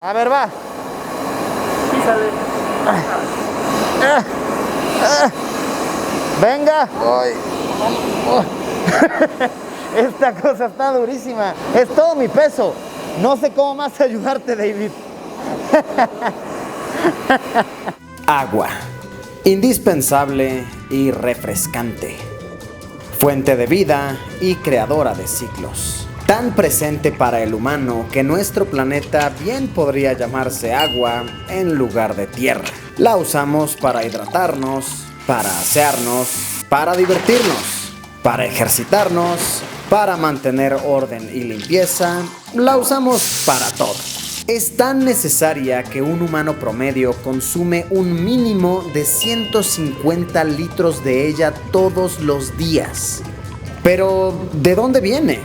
A ver, va. Písale. Venga. Ay. Oh. Esta cosa está durísima. Es todo mi peso. No sé cómo más ayudarte, David. Agua. Indispensable y refrescante. Fuente de vida y creadora de ciclos. Tan presente para el humano que nuestro planeta bien podría llamarse agua en lugar de tierra. La usamos para hidratarnos, para asearnos, para divertirnos, para ejercitarnos, para mantener orden y limpieza. La usamos para todo. Es tan necesaria que un humano promedio consume un mínimo de 150 litros de ella todos los días. Pero, ¿de dónde viene?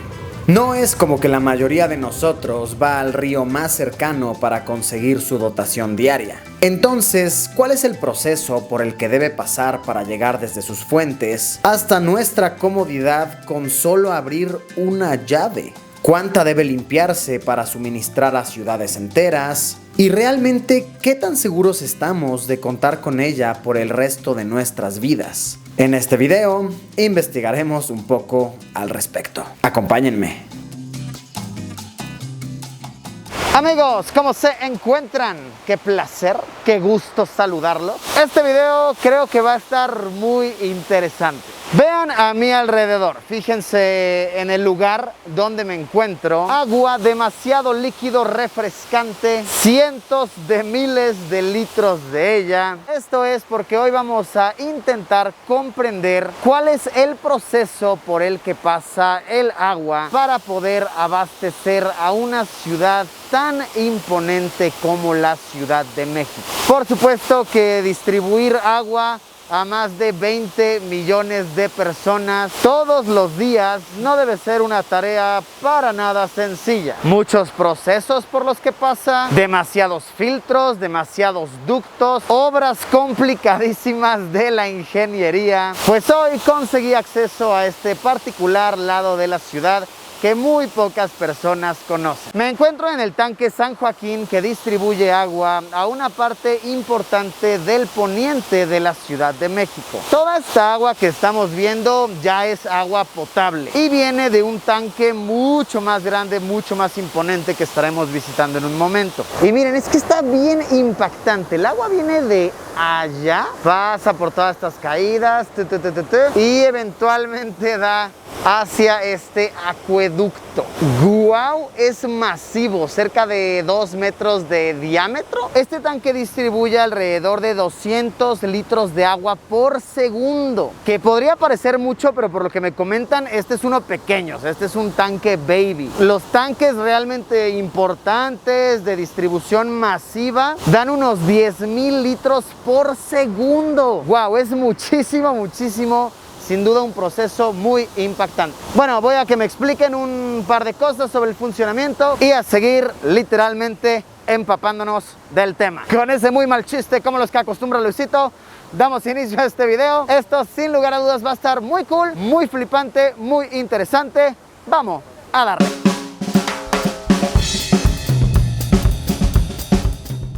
No es como que la mayoría de nosotros va al río más cercano para conseguir su dotación diaria. Entonces, ¿cuál es el proceso por el que debe pasar para llegar desde sus fuentes hasta nuestra comodidad con solo abrir una llave? ¿Cuánta debe limpiarse para suministrar a ciudades enteras? ¿Y realmente qué tan seguros estamos de contar con ella por el resto de nuestras vidas? En este video investigaremos un poco al respecto. Acompáñenme. Amigos, ¿cómo se encuentran? Qué placer, qué gusto saludarlos. Este video creo que va a estar muy interesante. Vean a mi alrededor, fíjense en el lugar donde me encuentro. Agua demasiado líquido, refrescante, cientos de miles de litros de ella. Esto es porque hoy vamos a intentar comprender cuál es el proceso por el que pasa el agua para poder abastecer a una ciudad tan imponente como la Ciudad de México. Por supuesto que distribuir agua a más de 20 millones de personas todos los días no debe ser una tarea para nada sencilla. Muchos procesos por los que pasa, demasiados filtros, demasiados ductos, obras complicadísimas de la ingeniería. Pues hoy conseguí acceso a este particular lado de la ciudad que muy pocas personas conocen. Me encuentro en el tanque San Joaquín, que distribuye agua a una parte importante del poniente de la Ciudad de México. Toda esta agua que estamos viendo ya es agua potable y viene de un tanque mucho más grande, mucho más imponente, que estaremos visitando en un momento. Y miren, es que está bien impactante. El agua viene de allá, pasa por todas estas caídas y eventualmente da hacia este acueducto. ¡Guau! Es masivo, cerca de 2 metros de diámetro. Este tanque distribuye alrededor de 200 litros de agua por segundo, que podría parecer mucho, pero por lo que me comentan, este es uno pequeño, este es un tanque baby. Los tanques realmente importantes de distribución masiva dan unos 10,000 litros por segundo. ¡Guau! Es muchísimo, muchísimo. Sin duda un proceso muy impactante. Bueno, voy a que me expliquen un par de cosas sobre el funcionamiento y a seguir literalmente empapándonos del tema. Con ese muy mal chiste como los que acostumbra Luisito, damos inicio a este video. Esto sin lugar a dudas va a estar muy cool, muy flipante, muy interesante. Vamos a darle.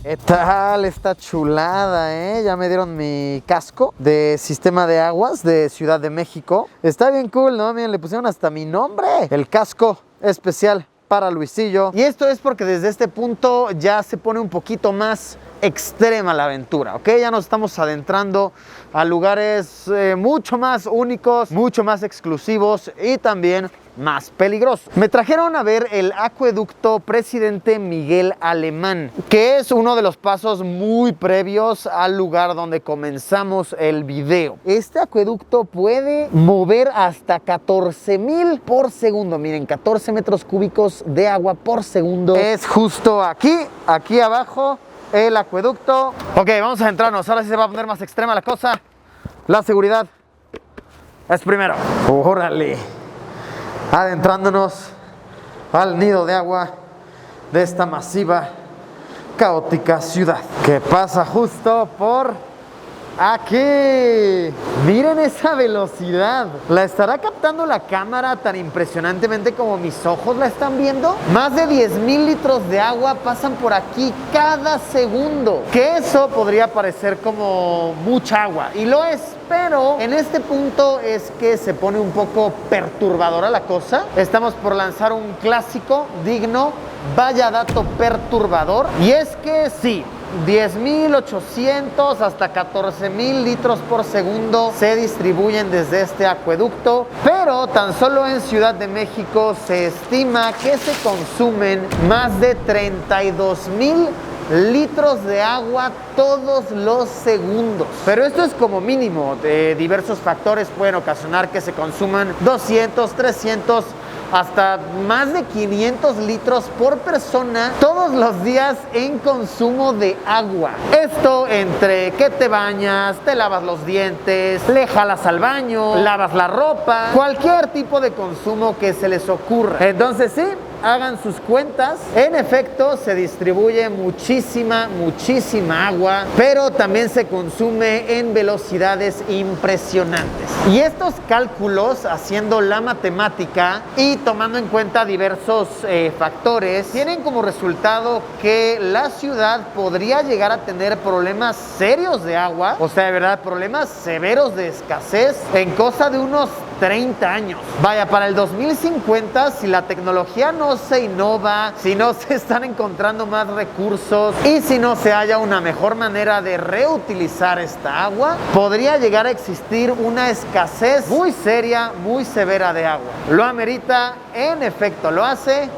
¿Qué tal esta chulada, Ya me dieron mi casco de sistema de aguas de Ciudad de México. Está bien cool, ¿no? Miren, le pusieron hasta mi nombre. El casco especial para Luisillo. Y esto es porque desde este punto ya se pone un poquito más extrema la aventura, ¿ok? Ya nos estamos adentrando a lugares mucho más únicos, mucho más exclusivos y también más peligrosos. Me trajeron a ver el acueducto Presidente Miguel Alemán, que es uno de los pasos muy previos al lugar donde comenzamos el video. Este acueducto puede mover hasta 14,000 por segundo. Miren, 14 metros cúbicos de agua por segundo. Es justo aquí abajo el acueducto. Ok, vamos a adentrarnos. Ahora sí se va a poner más extrema la cosa. La seguridad es primero. ¡Órale! Adentrándonos al nido de agua de esta masiva, caótica ciudad, que pasa justo por Aquí. Miren esa velocidad. ¿La estará captando la cámara tan impresionantemente como mis ojos la están viendo? Más de 10,000 litros de agua pasan por aquí cada segundo. Que eso podría parecer como mucha agua. Y lo es. Pero en este punto es que se pone un poco perturbadora la cosa. Estamos por lanzar un clásico digno. Vaya dato perturbador. Y es que sí, 10,800 hasta 14,000 litros por segundo se distribuyen desde este acueducto, pero tan solo en Ciudad de México se estima que se consumen más de 32,000 litros de agua todos los segundos. Pero esto es como mínimo. Diversos factores pueden ocasionar que se consuman 200, 300, hasta más de 500 litros por persona todos los días en consumo de agua. Esto entre que te bañas, te lavas los dientes, le jalas al baño, lavas la ropa, cualquier tipo de consumo que se les ocurra. Entonces sí, hagan sus cuentas. En efecto, se distribuye muchísima agua, pero también se consume en velocidades impresionantes. Y estos cálculos, haciendo la matemática y tomando en cuenta diversos factores, tienen como resultado que la ciudad podría llegar a tener problemas serios de agua, o sea, de verdad, problemas severos de escasez en cosa de unos 30 años. Vaya, para el 2050, si la tecnología no se innova, si no se están encontrando más recursos y si no se halla una mejor manera de reutilizar esta agua, podría llegar a existir una escasez muy seria, muy severa de agua. ¿Lo amerita? En efecto, lo hace.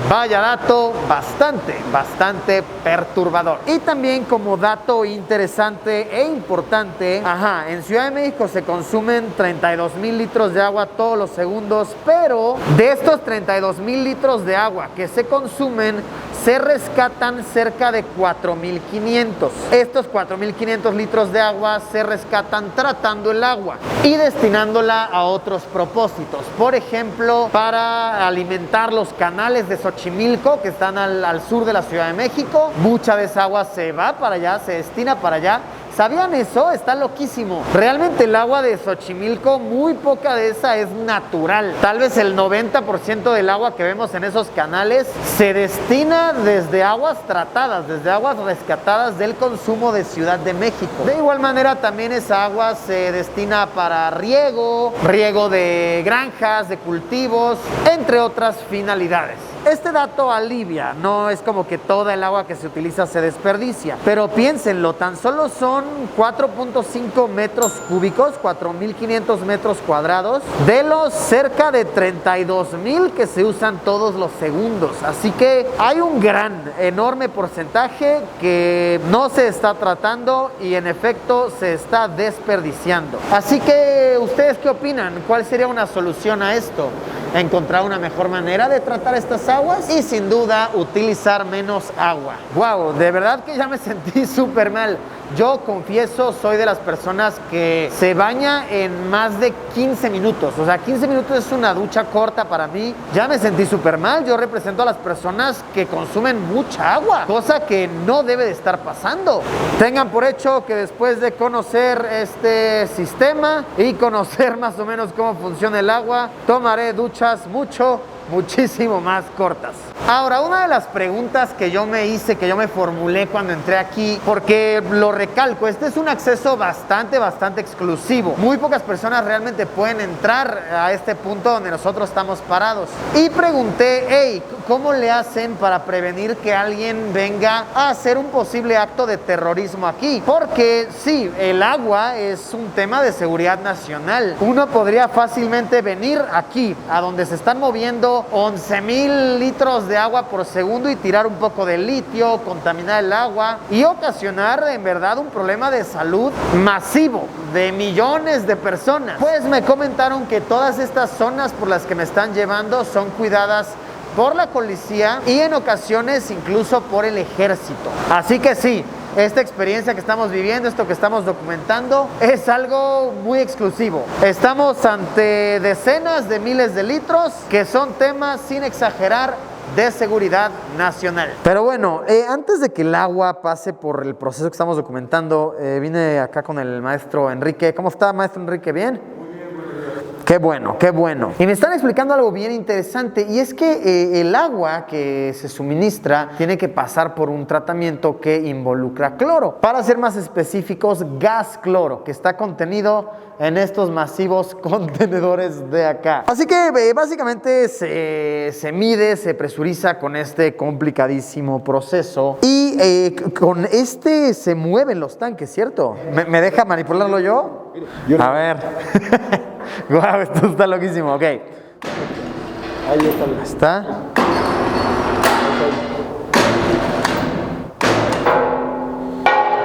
Vaya dato bastante perturbador. Y también como dato interesante e importante, en Ciudad de México se consumen 32,000 litros de agua todos los segundos, pero de estos 32,000 litros de agua que se consumen, se rescatan cerca de 4,500. Estos 4,500 litros de agua se rescatan tratando el agua y destinándola a otros propósitos. Por ejemplo, para alimentar los canales de Xochimilco, que están al sur de la Ciudad de México. Mucha de esa agua se va para allá, se destina para allá. ¿Sabían eso? Está loquísimo. Realmente el agua de Xochimilco, muy poca de esa es natural. Tal vez el 90% del agua que vemos en esos canales se destina desde aguas tratadas, desde aguas rescatadas del consumo de Ciudad de México. De igual manera, también esa agua se destina para riego de granjas, de cultivos, entre otras finalidades. Este dato alivia, no es como que toda el agua que se utiliza se desperdicia, pero piénsenlo, tan solo son 4.5 metros cúbicos, 4,500 metros cuadrados, de los cerca de 32,000 que se usan todos los segundos. Así que hay un enorme porcentaje que no se está tratando y en efecto se está desperdiciando. Así que, ¿ustedes qué opinan? ¿Cuál sería una solución a esto? Encontrar una mejor manera de tratar estas aguas y sin duda utilizar menos agua. Wow, de verdad que ya me sentí súper mal. Yo confieso, soy de las personas que se baña en más de 15 minutos. O sea, 15 minutos es una ducha corta para mí. Ya me sentí súper mal. Yo represento a las personas que consumen mucha agua, cosa que no debe de estar pasando. Tengan por hecho que después de conocer este sistema y conocer más o menos cómo funciona el agua, tomaré duchas muchísimo más cortas. Ahora, una de las preguntas que yo me hice, que yo me formulé cuando entré aquí, porque lo recalco, este es un acceso bastante exclusivo. Muy pocas personas realmente pueden entrar a este punto donde nosotros estamos parados. Y pregunté, hey, ¿cómo le hacen para prevenir que alguien venga a hacer un posible acto de terrorismo aquí? Porque sí, el agua es un tema de seguridad nacional. Uno podría fácilmente venir aquí, a donde se están moviendo 11,000 litros de agua por segundo y tirar un poco de litio, contaminar el agua y ocasionar en verdad un problema de salud masivo de millones de personas. Pues me comentaron que todas estas zonas por las que me están llevando son cuidadas por la policía y en ocasiones incluso por el ejército. Así que sí, esta experiencia que estamos viviendo, esto que estamos documentando, es algo muy exclusivo. Estamos ante decenas de miles de litros que son temas, sin exagerar, de seguridad nacional. Pero bueno, antes de que el agua pase por el proceso que estamos documentando, vine acá con el maestro Enrique. ¿Cómo está, maestro Enrique? ¿Bien? Qué bueno, qué bueno. Y me están explicando algo bien interesante, y es que el agua que se suministra tiene que pasar por un tratamiento que involucra cloro. Para ser más específicos, gas cloro, que está contenido en estos masivos contenedores de acá. Así que básicamente se mide, se presuriza con este complicadísimo proceso, y con este se mueven los tanques, ¿cierto? ¿Me deja manipularlo yo? A ver. Guau, esto está loquísimo, ok. Ahí ¿Está?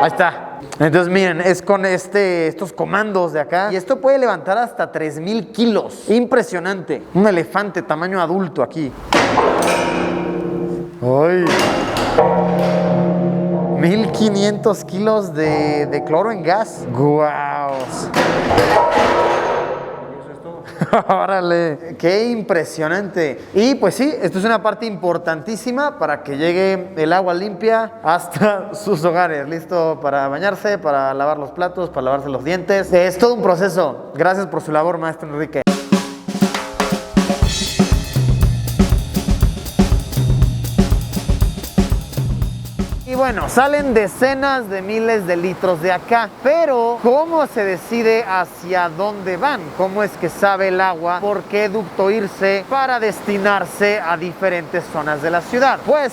Ahí está. Entonces miren, es con estos comandos de acá, y esto puede levantar hasta 3000 kilos. Impresionante. Un elefante tamaño adulto aquí. ¡Ay! 1500 kilos de cloro en gas. ¡Guau! Órale, qué impresionante. Y pues sí, esto es una parte importantísima para que llegue el agua limpia hasta sus hogares, listo para bañarse, para lavar los platos, para lavarse los dientes. Es todo un proceso. Gracias por su labor, maestro Enrique. Y bueno, salen decenas de miles de litros de acá, pero ¿cómo se decide hacia dónde van? ¿Cómo es que sabe el agua por qué ducto irse para destinarse a diferentes zonas de la ciudad? Pues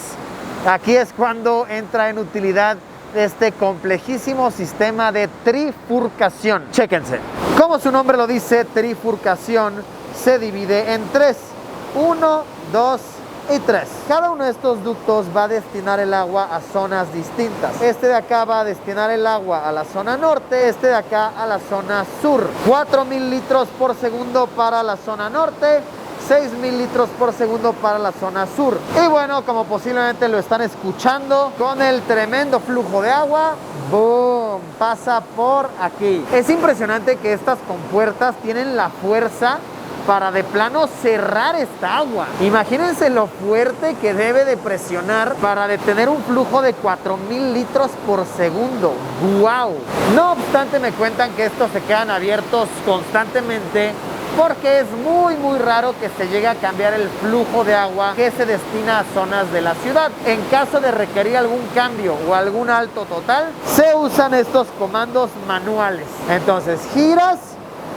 aquí es cuando entra en utilidad este complejísimo sistema de trifurcación. Chéquense. Como su nombre lo dice, trifurcación se divide en tres. 1, 2 y 3. Cada uno de estos ductos va a destinar el agua a zonas distintas. Este de acá va a destinar el agua a la zona norte, este de acá a la zona sur. 4000 litros por segundo para la zona norte, 6000 litros por segundo para la zona sur. Y bueno, como posiblemente lo están escuchando, con el tremendo flujo de agua, ¡boom!, pasa por aquí. Es impresionante que estas compuertas tienen la fuerza para de plano cerrar esta agua. Imagínense lo fuerte que debe de presionar para detener un flujo de 4000 litros por segundo. ¡Wow! No obstante, me cuentan que estos se quedan abiertos constantemente porque es muy raro que se llegue a cambiar el flujo de agua que se destina a zonas de la ciudad. En caso de requerir algún cambio o algún alto total, se usan estos comandos manuales. Entonces giras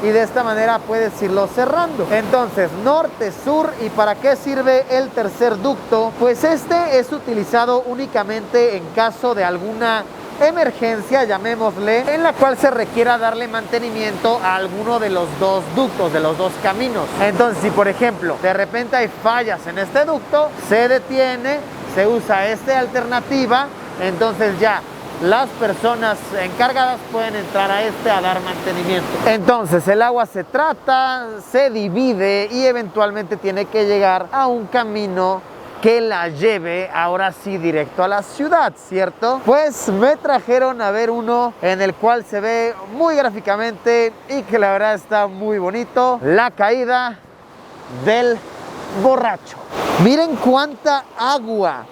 y de esta manera puedes irlo cerrando. Entonces, norte, sur. ¿Y para qué sirve el tercer ducto? Pues este es utilizado únicamente en caso de alguna emergencia, llamémosle, en la cual se requiera darle mantenimiento a alguno de los dos ductos, de los dos caminos. Entonces, si por ejemplo de repente hay fallas en este ducto, se detiene, se usa esta alternativa, entonces ya las personas encargadas pueden entrar a a dar mantenimiento. Entonces el agua se trata, se divide y eventualmente tiene que llegar a un camino que la lleve ahora sí directo a la ciudad, ¿cierto? Pues me trajeron a ver uno en el cual se ve muy gráficamente y que la verdad está muy bonito: la caída del borracho. Miren cuánta agua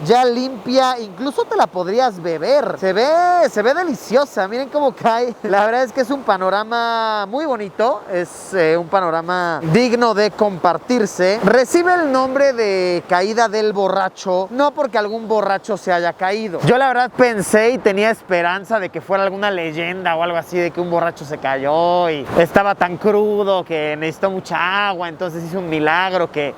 ya limpia, incluso te la podrías beber. Se ve deliciosa, miren cómo cae. La verdad es que es un panorama muy bonito, es un panorama digno de compartirse. Recibe el nombre de caída del borracho, no porque algún borracho se haya caído. Yo la verdad pensé y tenía esperanza de que fuera alguna leyenda o algo así, de que un borracho se cayó y estaba tan crudo que necesitó mucha agua, entonces hizo un milagro que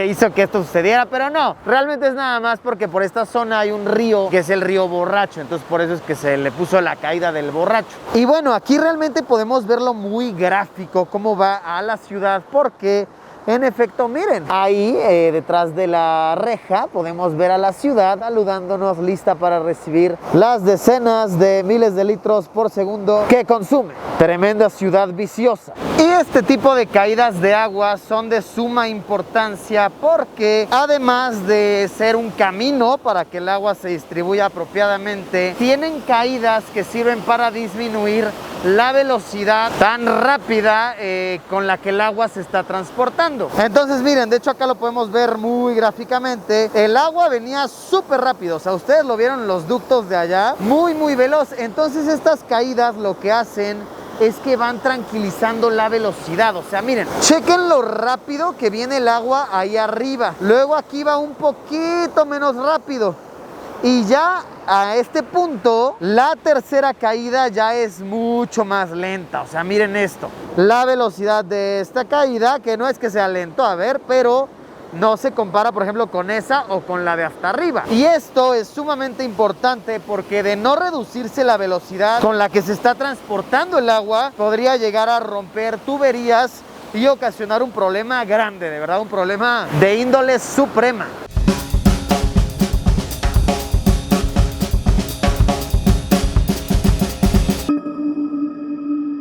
hizo que esto sucediera, pero no, realmente es nada más porque por esta zona hay un río que es el río Borracho, entonces por eso es que se le puso la caída del borracho. Y bueno, aquí realmente podemos verlo muy gráfico cómo va a la ciudad, porque en efecto, miren, ahí detrás de la reja podemos ver a la ciudad saludándonos, lista para recibir las decenas de miles de litros por segundo que consume. Tremenda ciudad viciosa. Y este tipo de caídas de agua son de suma importancia porque, además de ser un camino para que el agua se distribuya apropiadamente, tienen caídas que sirven para disminuir la velocidad tan rápida con la que el agua se está transportando. Entonces miren, de hecho acá lo podemos ver muy gráficamente. El agua venía súper rápido, o sea, ustedes lo vieron en los ductos de allá, muy veloz. Entonces estas caídas lo que hacen es que van tranquilizando la velocidad. O sea, miren, chequen lo rápido que viene el agua ahí arriba. Luego aquí va un poquito menos rápido. Y ya a este punto, la tercera caída ya es mucho más lenta. O sea, miren esto. La velocidad de esta caída, que no es que sea lento, a ver, pero no se compara, por ejemplo, con esa o con la de hasta arriba. Y esto es sumamente importante porque de no reducirse la velocidad con la que se está transportando el agua, podría llegar a romper tuberías y ocasionar un problema grande, de verdad, un problema de índole suprema.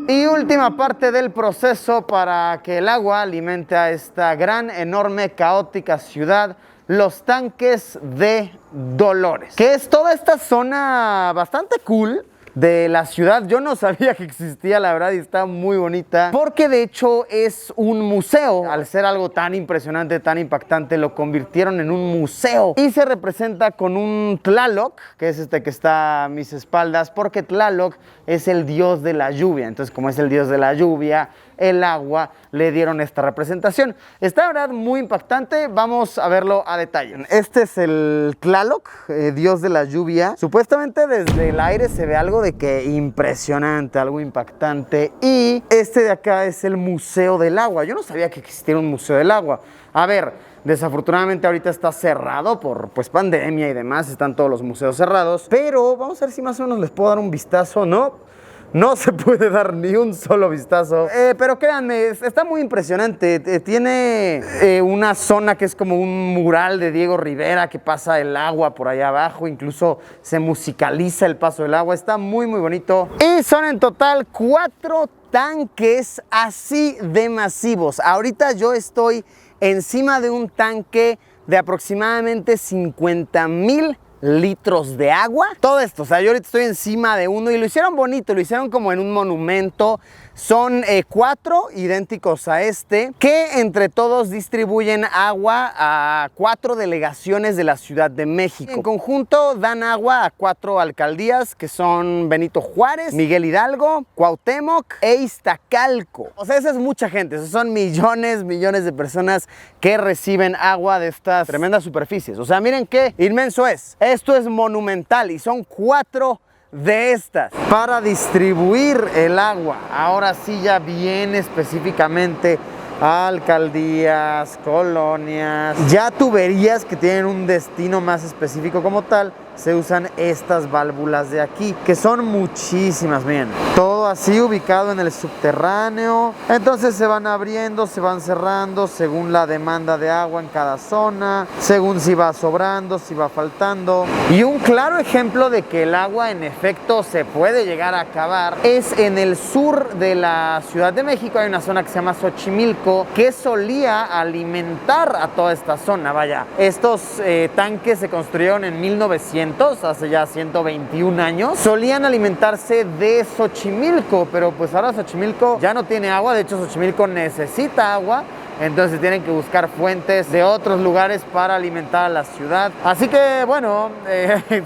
Y última parte del proceso para que el agua alimente a esta gran, enorme, caótica ciudad, los tanques de Dolores, que es toda esta zona bastante cool de la ciudad. Yo no sabía que existía, la verdad, y está muy bonita, porque de hecho es un museo. Al ser algo tan impresionante, tan impactante, lo convirtieron en un museo y se representa con un Tlaloc, que es este que está a mis espaldas, porque Tlaloc es el dios de la lluvia. Entonces, como es el dios de la lluvia, el agua, le dieron esta representación. Está, la verdad, muy impactante. Vamos a verlo a detalle. Este es el Tlaloc, dios de la lluvia. Supuestamente desde el aire se ve algo de que impresionante, algo impactante. Y este de acá es el Museo del Agua. Yo no sabía que existiera un Museo del Agua. A ver, desafortunadamente ahorita está cerrado por pandemia y demás. Están todos los museos cerrados. Pero vamos a ver si más o menos les puedo dar un vistazo, ¿no? No se puede dar ni un solo vistazo, pero créanme, está muy impresionante. Tiene una zona que es como un mural de Diego Rivera que pasa el agua por allá abajo, incluso se musicaliza el paso del agua, está muy bonito. Y son en total 4 tanques así de masivos. Ahorita yo estoy encima de un tanque de aproximadamente 50,000 litros de agua. Todo esto, o sea, yo ahorita estoy encima de uno y lo hicieron bonito, lo hicieron como en un monumento. Son 4 idénticos a este, que entre todos distribuyen agua a 4 delegaciones de la Ciudad de México. En conjunto dan agua a 4 alcaldías, que son Benito Juárez, Miguel Hidalgo, Cuauhtémoc e Iztacalco. O sea, esa es mucha gente, esos son millones de personas que reciben agua de estas tremendas superficies. O sea, miren qué inmenso es. Esto es monumental y son 4 de estas para distribuir el agua. Ahora sí, ya bien específicamente a alcaldías, colonias, ya tuberías que tienen un destino más específico como tal, se usan estas válvulas de aquí, que son muchísimas, miren, todo así ubicado en el subterráneo. Entonces se van abriendo, se van cerrando según la demanda de agua en cada zona, según si va sobrando, si va faltando. Y un claro ejemplo de que el agua en efecto se puede llegar a acabar es en el sur de la Ciudad de México. Hay una zona que se llama Xochimilco, que solía alimentar a toda esta zona. Vaya, estos tanques se construyeron en 1900, hace ya 121 años. Solían alimentarse de Xochimilco, pero pues ahora Xochimilco ya no tiene agua. De hecho, Xochimilco necesita agua. Entonces tienen que buscar fuentes de otros lugares para alimentar a la ciudad. Así que bueno,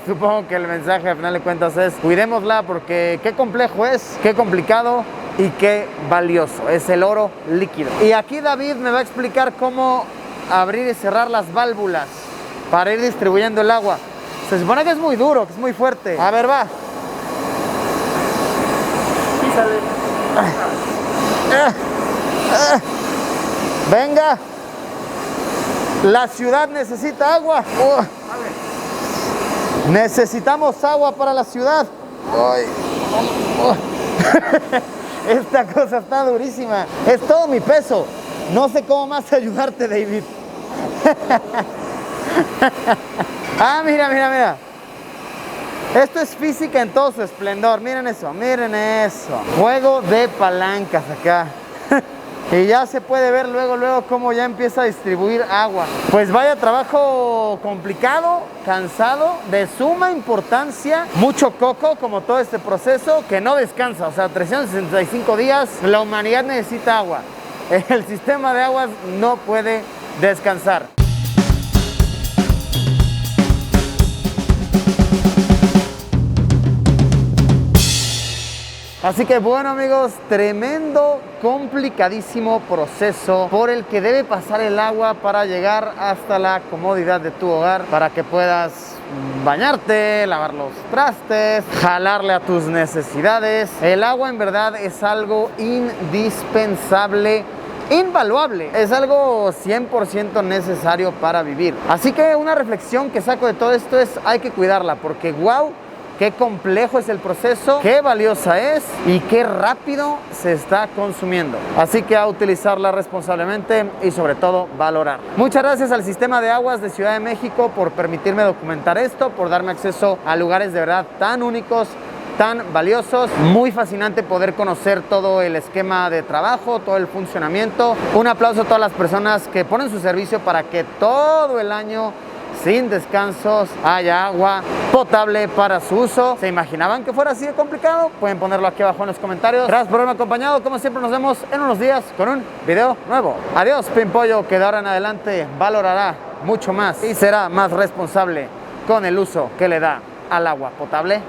supongo que el mensaje al final de cuentas es cuidémosla, porque qué complejo es, qué complicado y qué valioso es el oro líquido. Y aquí David me va a explicar cómo abrir y cerrar las válvulas para ir distribuyendo el agua. Se supone que es muy duro, que es muy fuerte. A ver, va. Sí, sale. Venga. La ciudad necesita agua. Necesitamos agua para la ciudad. Esta cosa está durísima. Es todo mi peso. No sé cómo más ayudarte, David. Ah, mira. Esto es física en todo su esplendor. Miren eso. Juego de palancas acá. y ya se puede ver luego cómo ya empieza a distribuir agua. Pues vaya trabajo complicado, cansado, de suma importancia, mucho coco como todo este proceso que no descansa, o sea, 365 días la humanidad necesita agua. El sistema de aguas no puede descansar. Así que bueno amigos, tremendo, complicadísimo proceso por el que debe pasar el agua para llegar hasta la comodidad de tu hogar, para que puedas bañarte, lavar los trastes, jalarle a tus necesidades. El agua en verdad es algo indispensable, invaluable, es algo 100% necesario para vivir. Así que una reflexión que saco de todo esto es: hay que cuidarla, porque wow, qué complejo es el proceso, qué valiosa es y qué rápido se está consumiendo. Así que a utilizarla responsablemente y sobre todo valorar. Muchas gracias al Sistema de Aguas de Ciudad de México por permitirme documentar esto, por darme acceso a lugares de verdad tan únicos, tan valiosos. Muy fascinante poder conocer todo el esquema de trabajo, todo el funcionamiento. Un aplauso a todas las personas que ponen su servicio para que todo el año, sin descansos, haya agua potable para su uso. ¿Se imaginaban que fuera así de complicado? Pueden ponerlo aquí abajo en los comentarios. Gracias por haberme acompañado. Como siempre, nos vemos en unos días con un video nuevo. Adiós, Pimpollo, que de ahora en adelante valorará mucho más y será más responsable con el uso que le da al agua potable.